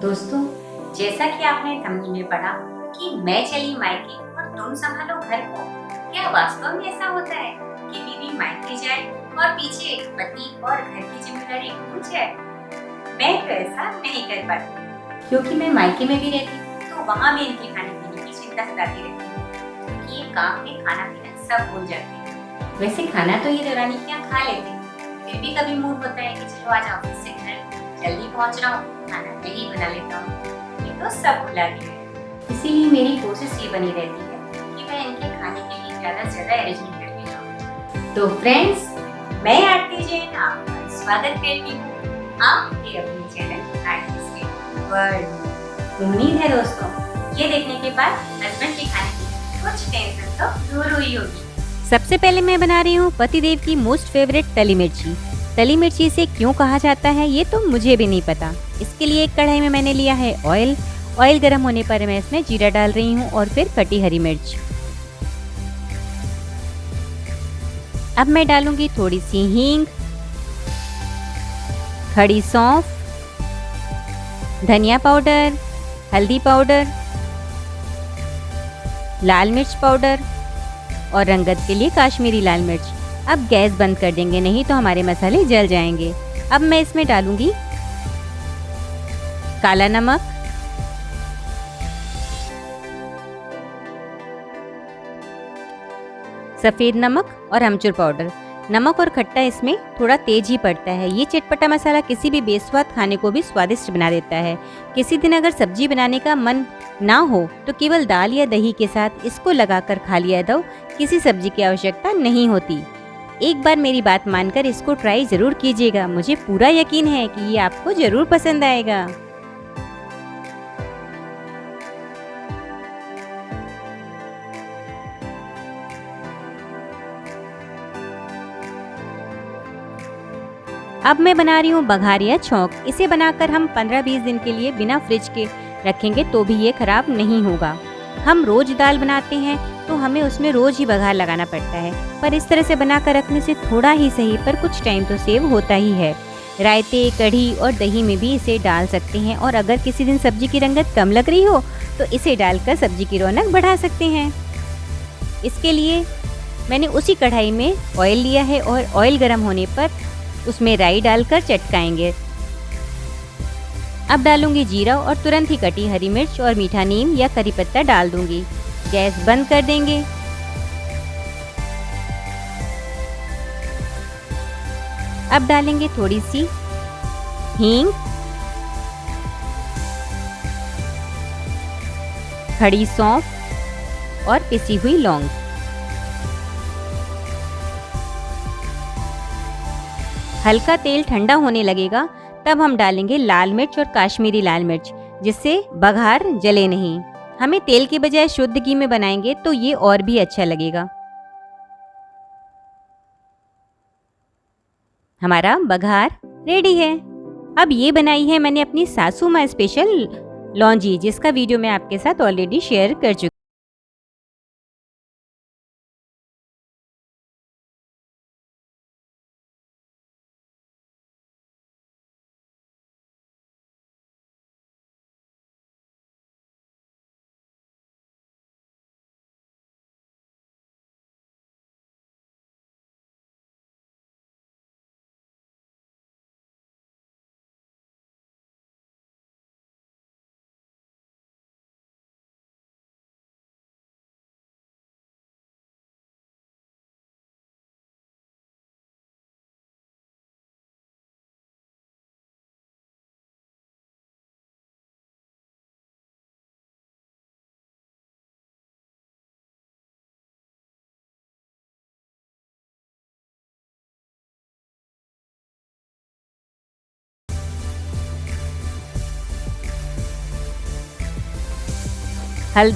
दोस्तों, जैसा कि आपने थंबनेल में पढ़ा कि मैं चली मायके और तुम संभालो घर को, क्या वास्तव में ऐसा होता है कि बीवी मायके जाए और पीछे पति और घर की जिम्मेदारी भूल जाए? मैं तो ऐसा नहीं कर पाती, क्योंकि मैं मायके में भी रहती हूँ तो वहाँ भी इनके खाने पीने की चिंता सताती रहती है, क्योंकि ये काम में खाना पीना सब भूल जाते हैं। वैसे खाना तो ये देवरानी के यहाँ खा लेते हैं, फिर भी कभी मूड होता है कि चलो आज ऑफिस से घर जल्दी पहुँच रहा हूँ, खाना मैं ही बना लेता हूँ, ये तो सब भुला गए। इसीलिए मेरी कोशिश ये बनी रहती है कि मैं इनके खाने के लिए ज़्यादा से ज़्यादा अरेंजमेंट करके जाऊँ। तो फ्रेंड्स, मैं आरती जैन आपका स्वागत करती हूँ आपके अपने चैनल आर्टिस्ट वर्ल्ड। उम्मीद है दोस्तों, ये देखने के बाद हस्बैंड के खाने की कुछ टेंशन तो दूर हुई होगी। सबसे पहले मैं बना रही हूँ पतिदेव की मोस्ट फेवरेट तली मिर्ची। तली मिर्ची से क्यों कहा जाता है ये तो मुझे भी नहीं पता। इसके लिए एक कढ़ाई में मैंने लिया है ऑयल। ऑयल गर्म होने पर मैं इसमें जीरा डाल रही हूँ और फिर कटी हरी मिर्च। अब मैं डालूंगी थोड़ी सी हींग, खड़ी सौंफ, धनिया पाउडर, हल्दी पाउडर, लाल मिर्च पाउडर और रंगत के लिए काश्मीरी लाल मिर्च। अब गैस बंद कर देंगे, नहीं तो हमारे मसाले जल जाएंगे। अब मैं इसमें डालूंगी काला नमक, सफेद नमक और अमचूर पाउडर। नमक और खट्टा इसमें थोड़ा तेज ही पड़ता है। ये चटपटा मसाला किसी भी बेस्वाद खाने को भी स्वादिष्ट बना देता है। किसी दिन अगर सब्जी बनाने का मन ना हो तो केवल दाल या दही के साथ इसको लगाकर खा लिया दो, किसी सब्जी की आवश्यकता नहीं होती। एक बार मेरी बात मानकर इसको ट्राई ज़रूर कीजिएगा, मुझे पूरा यकीन है कि ये आपको ज़रूर पसंद आएगा। अब मैं बना रही हूँ बघार या छौंक। इसे बनाकर हम 15-20 दिन के लिए बिना फ्रिज के रखेंगे तो भी ये खराब नहीं होगा। हम रोज दाल बनाते हैं तो हमें उसमें रोज ही बघार लगाना पड़ता है, पर इस तरह से बनाकर रखने से थोड़ा ही सही पर कुछ टाइम तो सेव होता ही है। रायते, कढ़ी और दही में भी इसे डाल सकते हैं और अगर किसी दिन सब्जी की रंगत कम लग रही हो तो इसे डालकर सब्जी की रौनक बढ़ा सकते हैं। इसके लिए मैंने उसी कढ़ाई में ऑयल लिया है और ऑयल गर्म होने पर उसमें राई डालकर चटकाएंगे। अब डालूंगी जीरा और तुरंत ही कटी हरी मिर्च और मीठा नीम या करी पत्ता डाल दूंगी। गैस बंद कर देंगे। अब डालेंगे थोड़ी सी हींग, खड़ी सौंफ और पिसी हुई लौंग। हल्का तेल ठंडा होने लगेगा तब हम डालेंगे लाल मिर्च और काश्मीरी लाल मिर्च, जिससे बघार जले नहीं। हमें तेल के बजाय शुद्ध घी में बनाएंगे तो ये और भी अच्छा लगेगा। हमारा बघार रेडी है। अब ये बनाई है मैंने अपनी सासू माँ स्पेशल लौंजी, जिसका वीडियो मैं आपके साथ ऑलरेडी शेयर कर चुकी।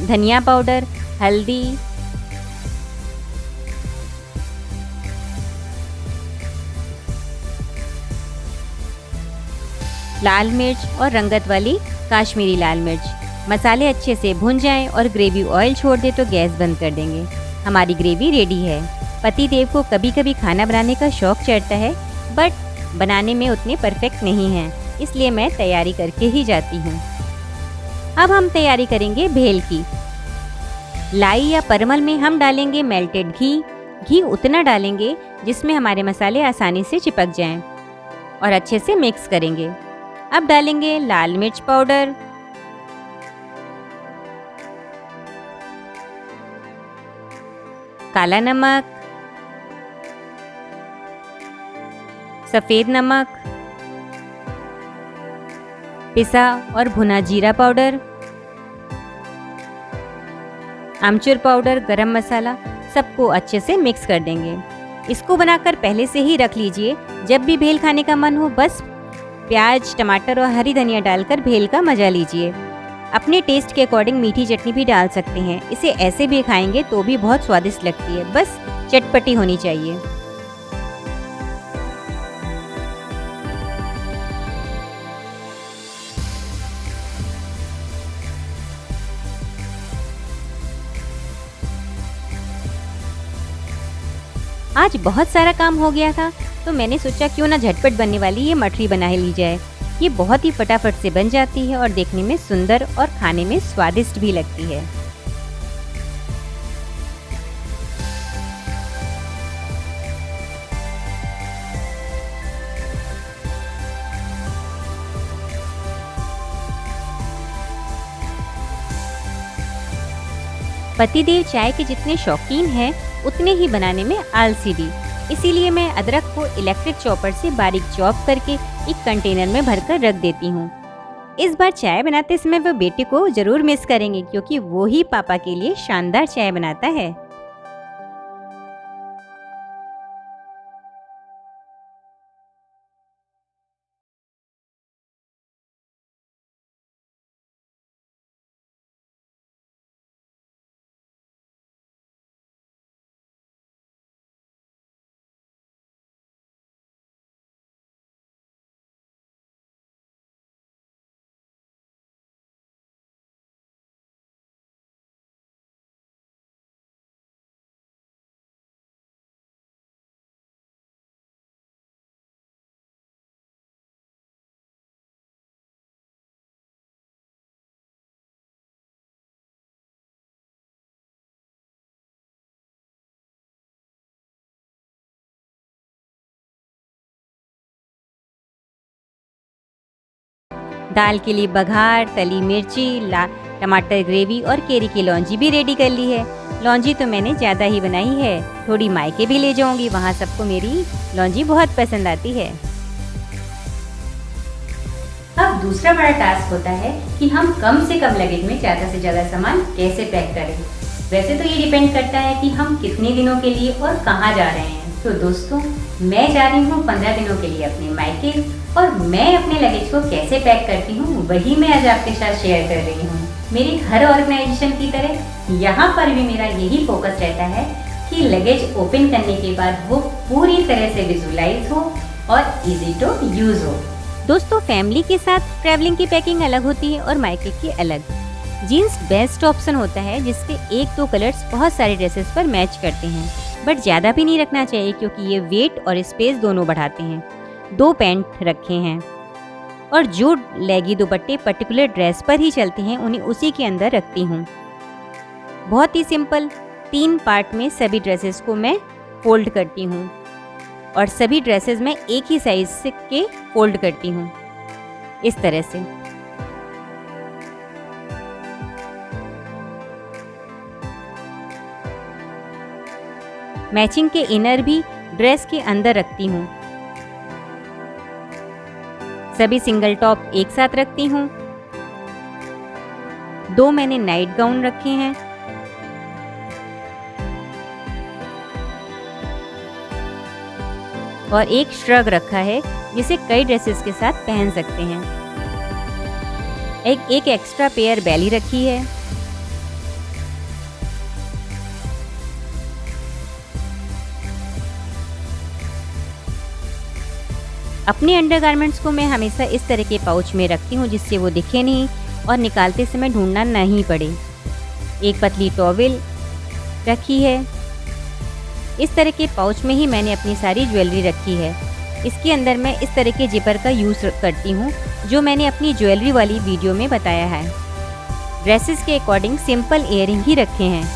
धनिया पाउडर, हल्दी, लाल मिर्च और रंगत वाली काश्मीरी लाल मिर्च। मसाले अच्छे से भुन जाएं और ग्रेवी ऑयल छोड़ दे तो गैस बंद कर देंगे। हमारी ग्रेवी रेडी है। पति देव को कभी कभी खाना बनाने का शौक चढ़ता है, बट बनाने में उतने परफेक्ट नहीं हैं, इसलिए मैं तैयारी करके ही जाती हूँ। अब हम तैयारी करेंगे भेल की। लाई या परमल में हम डालेंगे मेल्टेड घी। घी उतना डालेंगे जिसमें हमारे मसाले आसानी से चिपक जाएं और अच्छे से मिक्स करेंगे। अब डालेंगे लाल मिर्च पाउडर, काला नमक, सफेद नमक, पिसा और भुना जीरा पाउडर, आमचूर पाउडर, गरम मसाला, सबको अच्छे से मिक्स कर देंगे। इसको बनाकर पहले से ही रख लीजिए। जब भी भेल खाने का मन हो बस प्याज, टमाटर और हरी धनिया डालकर भेल का मजा लीजिए। अपने टेस्ट के अकॉर्डिंग मीठी चटनी भी डाल सकते हैं। इसे ऐसे भी खाएंगे तो भी बहुत स्वादिष्ट लगती है, बस चटपटी होनी चाहिए। आज बहुत सारा काम हो गया था तो मैंने सोचा क्यों ना झटपट बनने वाली ये मठरी बना ली जाए। ये बहुत ही फटाफट से बन जाती है और देखने में सुंदर और खाने में स्वादिष्ट भी लगती है। पतिदेव चाय के जितने शौकीन हैं उतने ही बनाने में आलसी भी। इसीलिए मैं अदरक को इलेक्ट्रिक चॉपर से बारीक चॉप करके एक कंटेनर में भरकर रख देती हूँ। इस बार चाय बनाते समय वो बेटे को जरूर मिस करेंगे क्योंकि वो ही पापा के लिए शानदार चाय बनाता है। दाल के लिए बघार, तली मिर्ची, टमाटर ग्रेवी और केरी की लौंजी भी रेडी कर ली है। लौंजी तो मैंने ज़्यादा ही बनाई है, थोड़ी मायके भी ले जाऊंगी, वहाँ सबको मेरी लौंजी बहुत पसंद आती है। अब दूसरा बड़ा टास्क होता है कि हम कम से कम लगेज में ज़्यादा से ज़्यादा सामान कैसे पैक करें। वैसे तो ये डिपेंड करता है कि हम कितने दिनों के लिए और कहाँ जा रहे हैं। तो दोस्तों, मैं जा रही हूँ 15 दिनों के लिए अपने मायके, और मैं अपने लगेज को कैसे पैक करती हूँ वही मैं आज आपके साथ शेयर कर रही हूँ। मेरी हर ऑर्गेनाइजेशन की तरह यहाँ पर भी मेरा यही फोकस रहता है कि लगेज ओपन करने के बाद वो पूरी तरह से विजुअलाइज हो और इजी टू यूज हो। दोस्तों, फैमिली के साथ ट्रैवलिंग की पैकिंग अलग होती है और मायके की अलग। जीन्स बेस्ट ऑप्शन होता है जिसके 1-2 कलर्स बहुत सारे ड्रेसेस पर मैच करते हैं, बट ज़्यादा भी नहीं रखना चाहिए क्योंकि ये वेट और स्पेस दोनों बढ़ाते हैं। 2 पैंट रखे हैं और जो लेगी दुपट्टे पर्टिकुलर ड्रेस पर ही चलते हैं उन्हें उसी के अंदर रखती हूँ। बहुत ही सिंपल 3 पार्ट में सभी ड्रेसेस को मैं फोल्ड करती हूँ और सभी ड्रेसेस मैं एक ही साइज के फोल्ड करती हूँ इस तरह से। मैचिंग के इनर भी ड्रेस के अंदर रखती हूँ। सभी सिंगल टॉप एक साथ रखती हूँ। 2 मैंने नाइट गाउन रखे हैं। और एक श्रग रखा है जिसे कई ड्रेसेस के साथ पहन सकते हैं। एक एक्स्ट्रा पेयर बैली रखी है। अपने अंडरगारमेंट्स को मैं हमेशा इस तरह के पाउच में रखती हूँ जिससे वो दिखे नहीं और निकालते समय ढूंढना नहीं पड़े। एक पतली टॉवेल रखी है। इस तरह के पाउच में ही मैंने अपनी सारी ज्वेलरी रखी है। इसके अंदर मैं इस तरह के जिपर का यूज़ करती हूँ जो मैंने अपनी ज्वेलरी वाली वीडियो में बताया है। ड्रेसेस के अकॉर्डिंग सिंपल इयरिंग ही रखे हैं।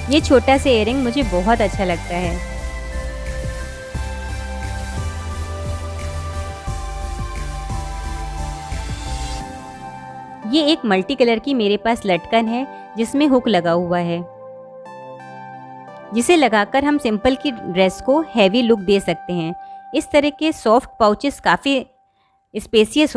ये छोटा सा इयरिंग मुझे बहुत अच्छा लगता है। ये एक मल्टी कलर की मेरे पास लटकन है जिसमें हुक लगा हुआ है, जिसे लगाकर हम सिंपल की ड्रेस को हैवी लुक दे सकते हैं। इस तरह के सॉफ्ट पाउचेस काफ़ी स्पेसियस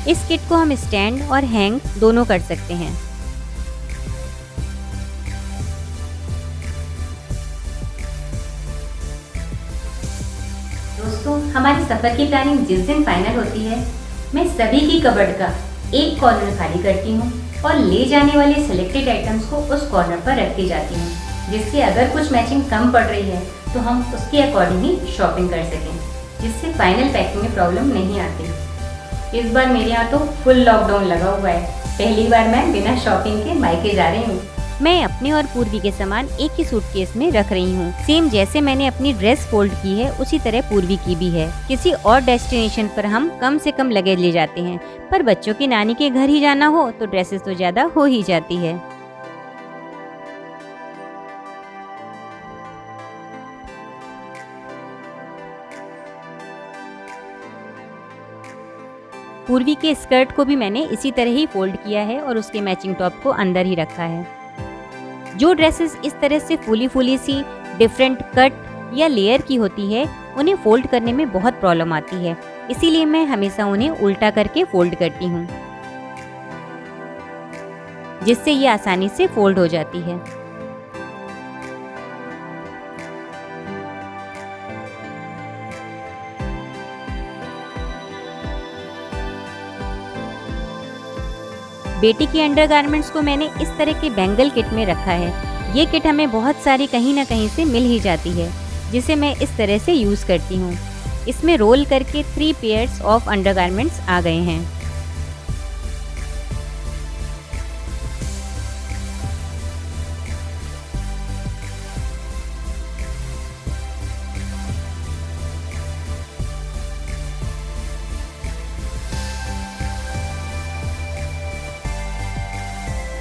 इस किट को हम स्टैंड और हैंग दोनों कर सकते हैं। दोस्तों, हमारी सफ़र की प्लानिंग जिस दिन फाइनल होती है, मैं सभी की कबर्ड का एक कॉर्नर खाली करती हूँ और ले जाने वाले सिलेक्टेड आइटम्स को उस कॉर्नर पर रखती जाती हूँ, जिससे अगर कुछ मैचिंग कम पड़ रही है तो हम उसके अकॉर्डिंग ही शॉपिंग कर सकें, जिससे फाइनल पैकिंग में प्रॉब्लम नहीं आती। इस बार मेरे यहाँ तो फुल लॉकडाउन लगा हुआ है। पहली बार मैं बिना शॉपिंग के मायके जा रही हूँ। मैं अपने और पूर्वी के सामान एक ही सूटकेस में रख रही हूँ। सेम जैसे मैंने अपनी ड्रेस फोल्ड की है उसी तरह पूर्वी की भी है। किसी और डेस्टिनेशन पर हम कम से कम लगेज ले जाते हैं, पर बच्चों की नानी के घर ही जाना हो तो ड्रेसेस तो ज़्यादा हो ही जाती है। पूर्वी के स्कर्ट को भी मैंने इसी तरह ही फोल्ड किया है और उसके मैचिंग टॉप को अंदर ही रखा है। जो ड्रेसेस इस तरह से फूली सी डिफरेंट कट या लेयर की होती है, उन्हें फोल्ड करने में बहुत प्रॉब्लम आती है, इसीलिए मैं हमेशा उन्हें उल्टा करके फोल्ड करती हूँ, जिससे ये आसानी से फोल्ड हो जाती है। बेटी के अंडरगारमेंट्स को मैंने इस तरह के बैंगल किट में रखा है। ये किट हमें बहुत सारी कहीं ना कहीं से मिल ही जाती है, जिसे मैं इस तरह से यूज़ करती हूँ। इसमें रोल करके 3 पेयर्स ऑफ अंडरगारमेंट्स आ गए हैं।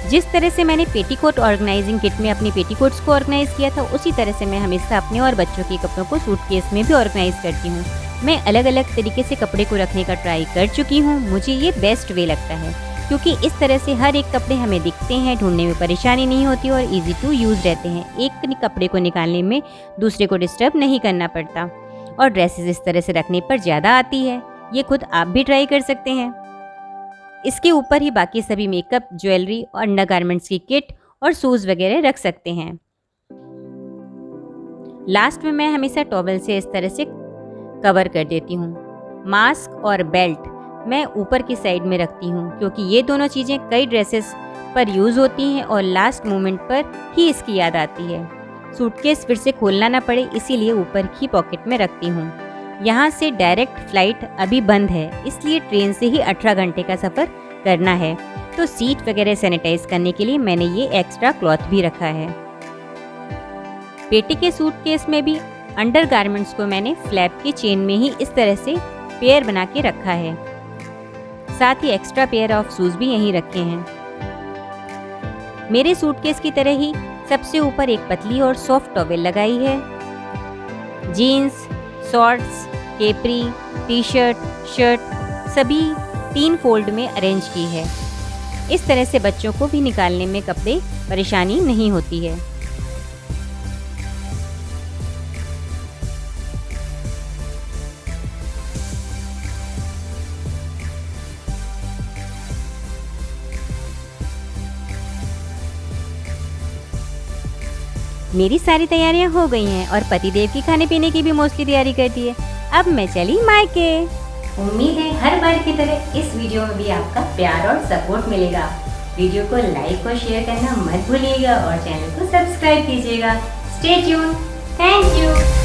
जिस तरह से मैंने पेटीकोट ऑर्गेनाइजिंग किट में अपनी पेटीकोट्स को ऑर्गेनाइज किया था, उसी तरह से मैं हमेशा अपने और बच्चों के कपड़ों को सूटकेस में भी ऑर्गेनाइज करती हूँ। मैं अलग अलग तरीके से कपड़े को रखने का ट्राई कर चुकी हूँ। मुझे ये बेस्ट वे लगता है, क्योंकि इस तरह से हर एक कपड़े हमें दिखते हैं, ढूंढने में परेशानी नहीं होती और ईजी टू यूज़ रहते हैं। एक कपड़े को निकालने में दूसरे को डिस्टर्ब नहीं करना पड़ता और ड्रेसेस इस तरह से रखने पर ज़्यादा आती है। ये खुद आप भी ट्राई कर सकते हैं। इसके ऊपर ही बाकी सभी मेकअप, ज्वेलरी और अंडरगारमेंट्स की किट और शूज़ वगैरह रख सकते हैं। लास्ट में मैं हमेशा टॉवल से इस तरह से कवर कर देती हूँ। मास्क और बेल्ट मैं ऊपर की साइड में रखती हूँ, क्योंकि ये दोनों चीज़ें कई ड्रेसेस पर यूज़ होती हैं और लास्ट मोमेंट पर ही इसकी याद आती है। सूटकेस फिर से खोलना ना पड़े, इसीलिए ऊपर की पॉकेट में रखती हूँ। यहाँ से डायरेक्ट फ्लाइट अभी बंद है, इसलिए ट्रेन से ही 18 घंटे का सफ़र करना है, तो सीट वगैरह सैनिटाइज करने के लिए मैंने ये एक्स्ट्रा क्लॉथ भी रखा है। बेटी के सूटकेस में भी अंडरगारमेंट्स को मैंने फ्लैप की चेन में ही इस तरह से पेयर बना के रखा है। साथ ही एक्स्ट्रा पेयर ऑफ शूज़ भी यहीं रखे हैं। मेरे सूटकेस की तरह ही सबसे ऊपर एक पतली और सॉफ्ट टॉवेल लगाई है। Jeans, shorts, capri, T shirt, shirt सभी 3 फोल्ड में अरेंज की है। इस तरह से बच्चों को भी निकालने में कपड़े परेशानी नहीं होती है। मेरी सारी तैयारियां हो गई हैं और पतिदेव की खाने पीने की भी मोस्टली तैयारी कर दी है। अब मैं चली मायके। उम्मीद है हर बार की तरह इस वीडियो में भी आपका प्यार और सपोर्ट मिलेगा। वीडियो को लाइक और शेयर करना मत भूलिएगा और चैनल को सब्सक्राइब कीजिएगा। Stay tune. Thank you.